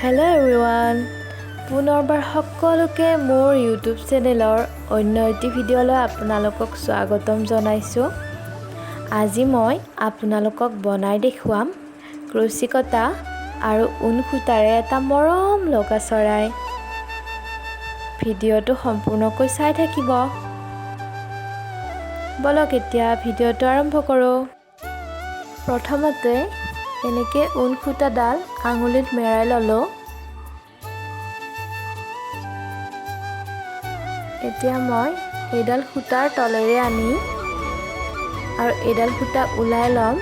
Hello everyone, পুনৰবাৰ সকলোকে মোৰ ইউটিউব চেনেলৰ অন্য এটি ভিডিঅ'লৈ আপোনালোকক স্বাগতম জনাইছোঁ। আজি মই আপোনালোকক বনাই দেখুৱাম ক্ৰচি কটা আৰু ঊণ সূতাৰে এটা মৰম লগা চৰাই। ভিডিঅ'টো সম্পূৰ্ণকৈ চাই থাকিব। বলক এতিয়া ভিডিঅ'টো আৰম্ভ কৰোঁ। প্ৰথমতে এনেকৈ ঊণ সূতাডাল আঙুলিত মেৰাই ল'লোঁ। এতিয়া মই এইডাল সূতাৰ তলেৰে আনি আৰু এইডাল সূতা ওলাই ল'ম।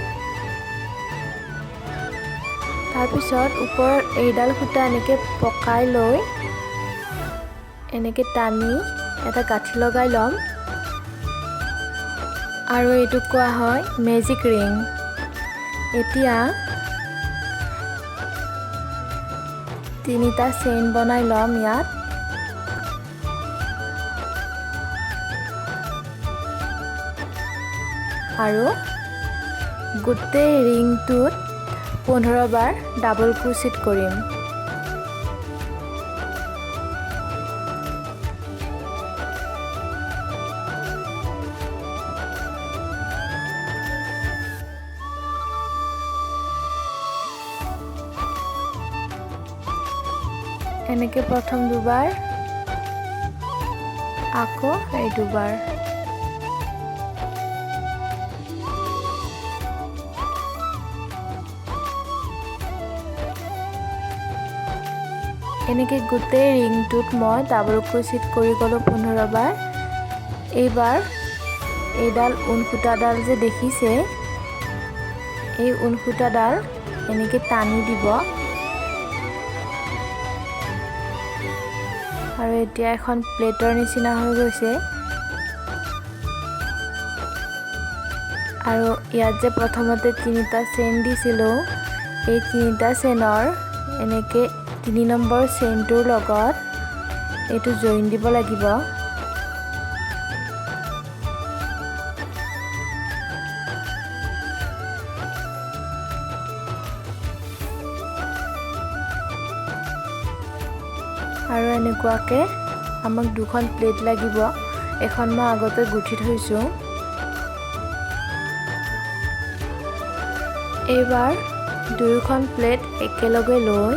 তাৰপিছত ওপৰত এইডাল সূতা এনেকৈ পকাই লৈ এনেকৈ টানি এটা গাঁঠি লগাই ল'ম। আৰু এইটো কোৱা হয় মেজিক ৰিং। এতিয়া তিনিটা চেইন বনাই ল'ম ইয়াত। আৰু গোটেই ৰিংটোত 15 বাৰ ডাবল ক্ৰোচেট কৰিম। এনেকৈ প্ৰথম দুবাৰ, আকৌ এই দুবাৰ। এনেকৈ গোটেই ৰিংটোত মই ডাবল ক্ৰোচেট কৰি গ'লোঁ 15 বাৰ। এইবাৰ এইডাল ঊণ সূতাডাল যে দেখিছে, এই ঊণ সূতাডাল এনেকৈ টানি দিব। আৰু এতিয়া এখন প্লেটৰ নিচিনা হৈ গৈছে। আৰু ইয়াত যে প্ৰথমতে তিনিটা চেইন দিছিলোঁ, এই তিনিটা চেইনৰ এনেকৈ 3 নম্বৰ চেইনটোৰ লগত এইটো জইন দিব লাগিব। আৰু এনেকুৱাকৈ আমাক দুখন প্লেট লাগিব। এখন মই আগতে গুঠি থৈছোঁ। এইবাৰ দুয়োখন প্লেট একেলগে লৈ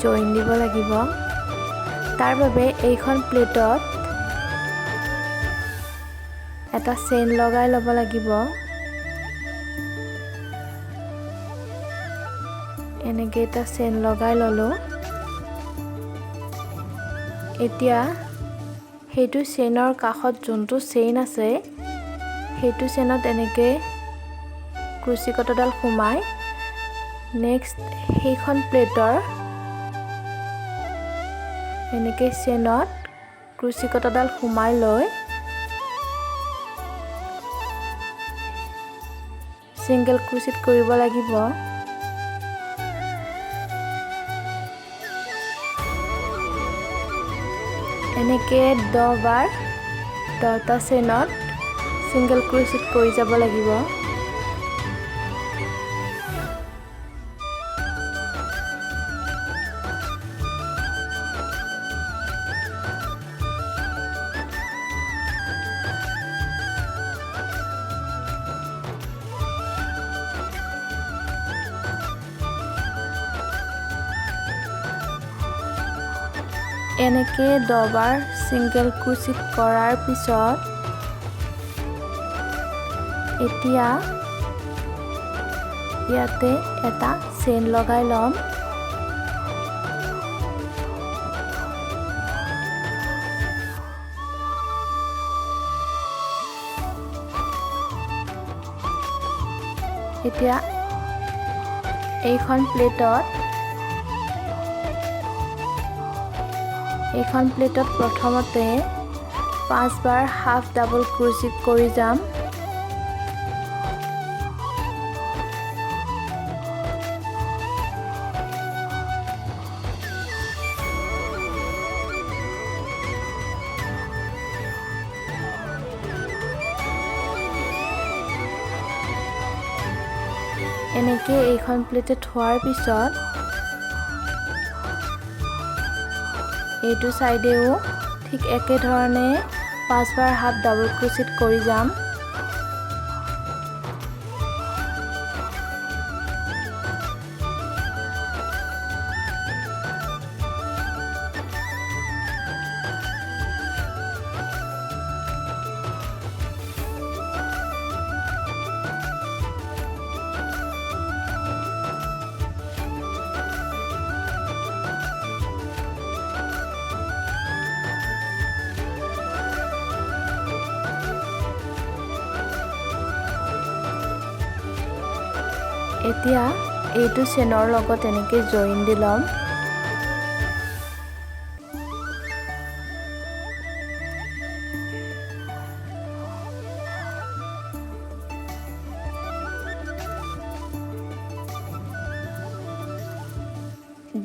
জইন দিব লাগিব। তাৰ বাবে এইখন প্লেটত এটা চেইন লগাই ল'ব লাগিব। এনেকৈ এটা চেইন লগাই ল'লোঁ। এতিয়া সেইটো চেইনৰ কাষত যোনটো চেইন আছে, সেইটো চেইনত এনেকৈ ক্ৰচি কটাডাল সোমাই নেক্সট সেইখন প্লেটৰ এনেকৈ চেইনত ক্ৰচি কটাডাল সোমাই লৈ ছিংগল ক্ৰচেট কৰিব লাগিব। এনেকৈ 10 বাৰ 10টা চেইনত ছিংগল ক্ৰচেট কৰি যাব লাগিব। এনেকৈ 10 বাৰ ছিংগল ক্ৰোচেট কৰাৰ পিছত এতিয়া ইয়াতে এটা চেইন লগাই ল'ম। এতিয়া এইখন প্লেটত প্ৰথমতে 5 বাৰ হাফ ডাবল ক্ৰোচেট কৰি যাম। এনেকৈ এইখন প্লেটে থোৱাৰ পিছত এইটো সাইডেও ঠিক একে ধৰণে 5 বাৰ হাফ ডাবল ক্ৰোচেট কৰি যাম। এতিয়া এইটো চেনৰ লগত এনেকৈ জইন দি ল'ম।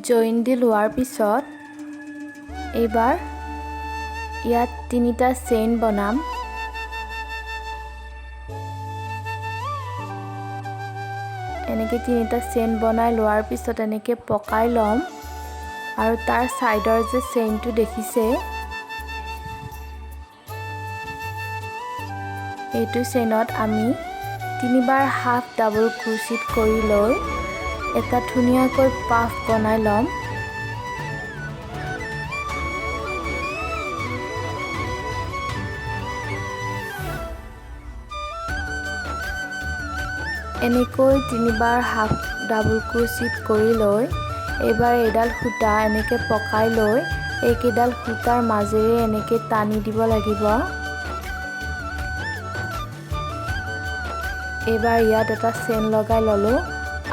জইন দি লোৱাৰ পিছত এইবাৰ ইয়াত 3টা চেইন বনাম। এনেকৈ 3টা চেইন বনাই লোৱাৰ পিছত এনেকৈ পকাই ল'ম আৰু তাৰ সাইডৰ যে চেইনটো দেখিছে এইটো চেইনত আমি 3 বাৰ হাফ ডাবল ক্ৰোচেট কৰি লৈ এটা ধুনীয়াকৈ পাফ বনাই ল'ম। এনেকৈ 3 বাৰ হাফ ডাবল ক্ৰোচেট কৰি লৈ এইবাৰ এডাল সূতা এনেকৈ পকাই লৈ এইকেইডাল সূতাৰ মাজেৰে এনেকৈ টানি দিব লাগিব। এইবাৰ ইয়াত এটা চেইন লগাই ল'লোঁ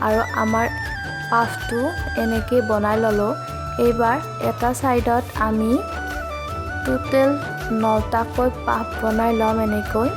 আৰু আমাৰ পাফটো এনেকৈ বনাই ল'লোঁ। এইবাৰ এটা সাইডত আমি টোটেল 9টাকৈ পাফ বনাই ল'ম। এনেকৈ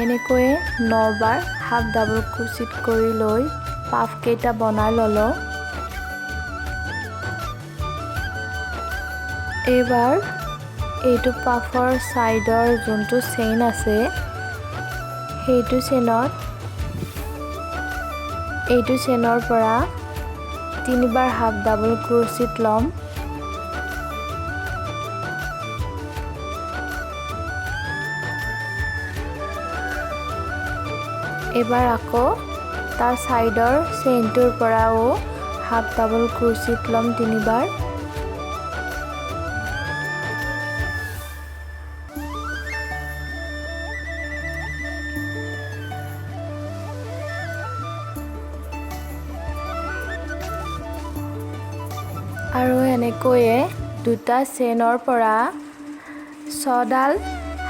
এনেকৈয়ে 9 বাৰ হাফ ডাবল ক্ৰোচেট কৰি লৈ পাফ কেইটা বনাই ল'লোঁ। এইবাৰ এইটো পাফৰ সাইডৰ যোনটো চেইন আছে সেইটো চেইনত এইটো চেইনৰ পৰা 3 বাৰ হাফ ডাবল ক্ৰোচেট ল'ম। এবাৰ আকৌ তাৰ সাইডৰ চেইনটোৰ পৰাও হাফ ডাবল ক্ৰোচেট ল'ম 3 বাৰ। আৰু এনেকৈয়ে 2টা চেইনৰ পৰা 6ডাল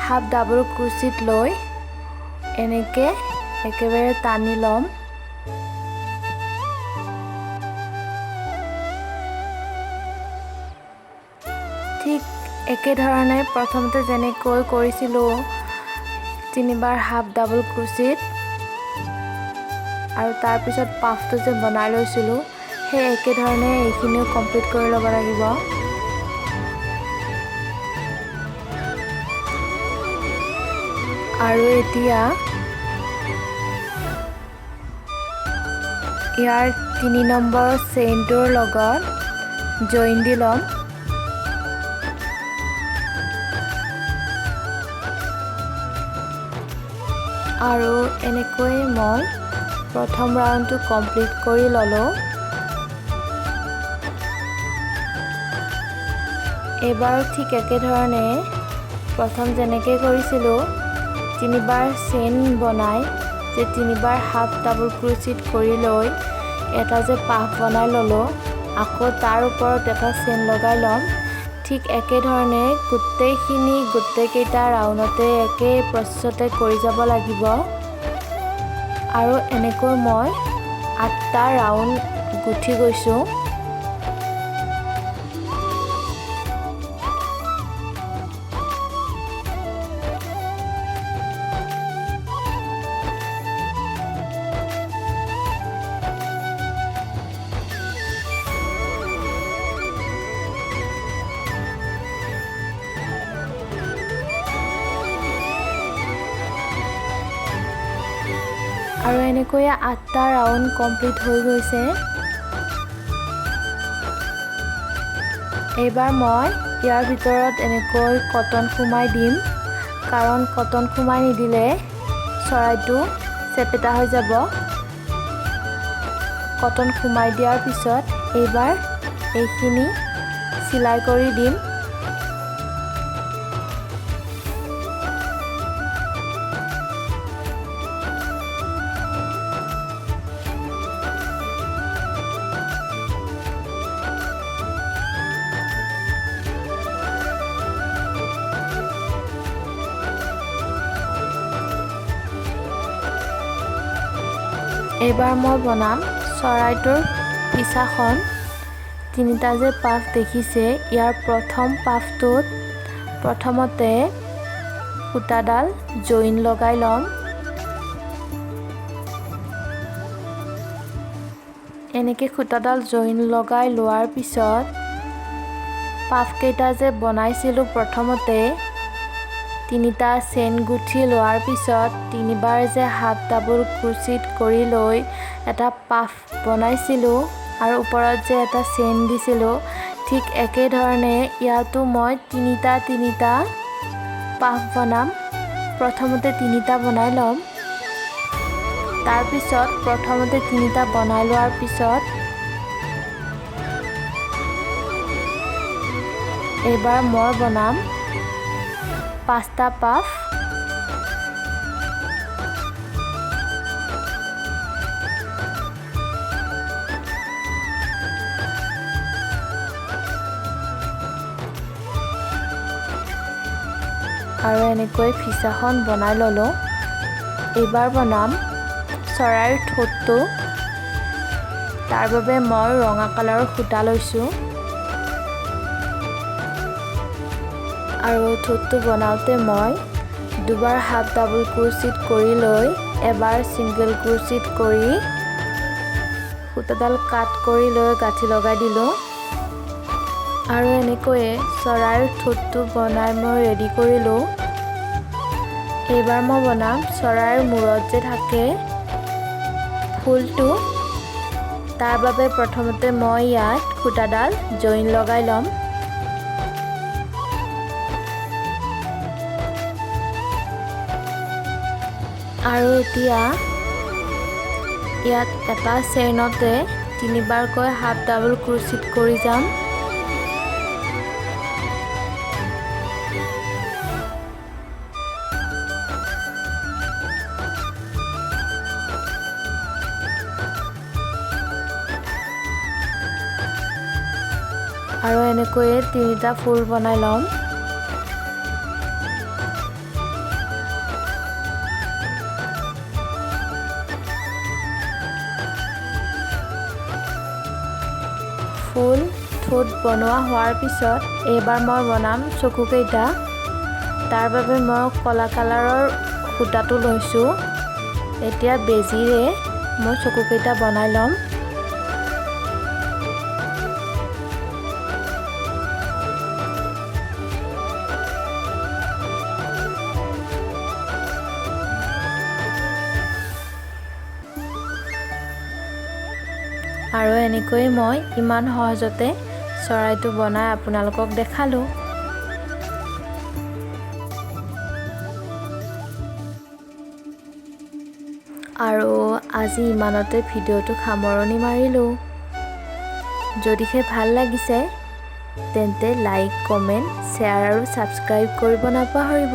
হাফ ডাবল ক্ৰোচেট লৈ এনেকৈ একেবাৰে টানি ল'ম। ঠিক একেধৰণে প্ৰথমতে যেনেকৈ কৰিছিলোঁ 3 বাৰ হাফ ডাবল ক্ৰোচেট আৰু তাৰপিছত পাফটো যে বনাই লৈছিলোঁ সেই একেধৰণে এইখিনিও কমপ্লিট কৰি ল'ব লাগিব। আৰু এতিয়া ইয়াৰ 3 নম্বৰ চেইনটোৰ লগত জইন দি ল'ম। আৰু এনেকৈ মই প্ৰথম ৰাউণ্ডটো কমপ্লিট কৰি ল'লোঁ। এবাৰ ঠিক একেধৰণে প্ৰথম যেনেকৈ কৰিছিলোঁ 3 বাৰ চেইন বনাই যে 3বাৰ হাফ ডাবল ক্ৰোচেট কৰি লৈ এটা যে পাফ বনাই ললো আকৌ তাৰ ওপৰত এটা চেইন লগাই লম ঠিক একে ধৰণে গোটেইকেইটা ৰাউণ্ডতে একে প্ৰচেছতে কৰি যাব লাগিব আৰু এনেকৈ মই 8টা ৰাউণ্ড গুঠি গৈছো আৰু এনেকৈ 8টা ৰাউণ্ড কমপ্লিট হৈ গৈছে এইবাৰ মই ইয়াৰ ভিতৰত এনেকৈ কটন সোমাই দিম কাৰণ কটন সোমাই নিদিলে চৰাইটো চেপেটা হৈ যাব কটন সোমাই দিয়াৰ পিছত এইবাৰ এইখিনি চিলাই কৰি দিম এইবাৰ মই বনাম চৰাইটোৰ পিছাখন 3টা যে পাফ দেখিছে ইয়াৰ প্ৰথম পাফটোত প্ৰথমতে সূতাডাল জইন লগাই লম এনেকৈ সূতাডাল জইন লগাই লোৱাৰ পিছত পাফ কেইটা যে বনাইছিলোঁ প্ৰথমতে 3টা চেইন গুঠি লোৱাৰ পিছত 3বাৰ যে হাফ ডাবল ক্ৰোচেট কৰি লৈ এটা পাফ বনাইছিলোঁ আৰু ওপৰত যে এটা চেইন দিছিলোঁ ঠিক একে ধৰণে ইয়াতো মই 3টা পাফ বনাম প্ৰথমতে 3টা বনাই ল'ম তাৰ পিছত প্ৰথমতে 3টা বনাই লোৱাৰ পিছত এইবাৰ মই বনাম 5টা পাফ আৰু এনেকৈ ফিছাখন বনাই ললো এইবাৰ বনাম চৰাইৰ ঠোঁটটো তাৰ বাবে মই ৰঙা কালাৰৰ সূতা লৈছো আৰু ঠোঁটটো বনাওঁতে মই দুবাৰ হাফ ডাবল ক্ৰোচেট কৰি লৈ এবাৰ সিঙ্গেল ক্ৰোচেট কৰি সূতাডাল কাট কৰি লৈ গাঁঠি লগাই দিলো আৰু এনেকৈ চৰাইৰ ঠোঁটটো বনাই মই ৰেডি কৰিলো এইবাৰ মই বনাম চৰাইৰ মূৰত যে থাকে ফুলটো তাৰ বাবে প্ৰথমতে মই ইয়াত সূতাডাল জইন লগাই লম আৰু এতিয়া ইয়াত এটা চেইনতে 3বাৰকৈ হাফ ডাবল ক্ৰোচেট কৰি যাম আৰু এনেকৈ 3টা ফুল বনাই লম ফুল ঠোঁট বনোৱা হোৱাৰ পিছত এইবাৰ মই বনাম চকুকেইটা তাৰ বাবে মই কলা কালাৰৰ সূতাটো লৈছো এতিয়া বেজিৰে মই চকুকেইটা বনাই লম আৰু এনেকৈ মই ইমান সহজতে চৰাইটো বনাই আপোনালোকক দেখালো আৰু আজি ইমানতে ভিডিওটো সামৰণি মাৰিলো যদিহে ভাল লাগিছে তেন্তে লাইক কমেন্ট শ্বেয়াৰ আৰু সাবস্ক্ৰাইব কৰিব নাপাহৰিব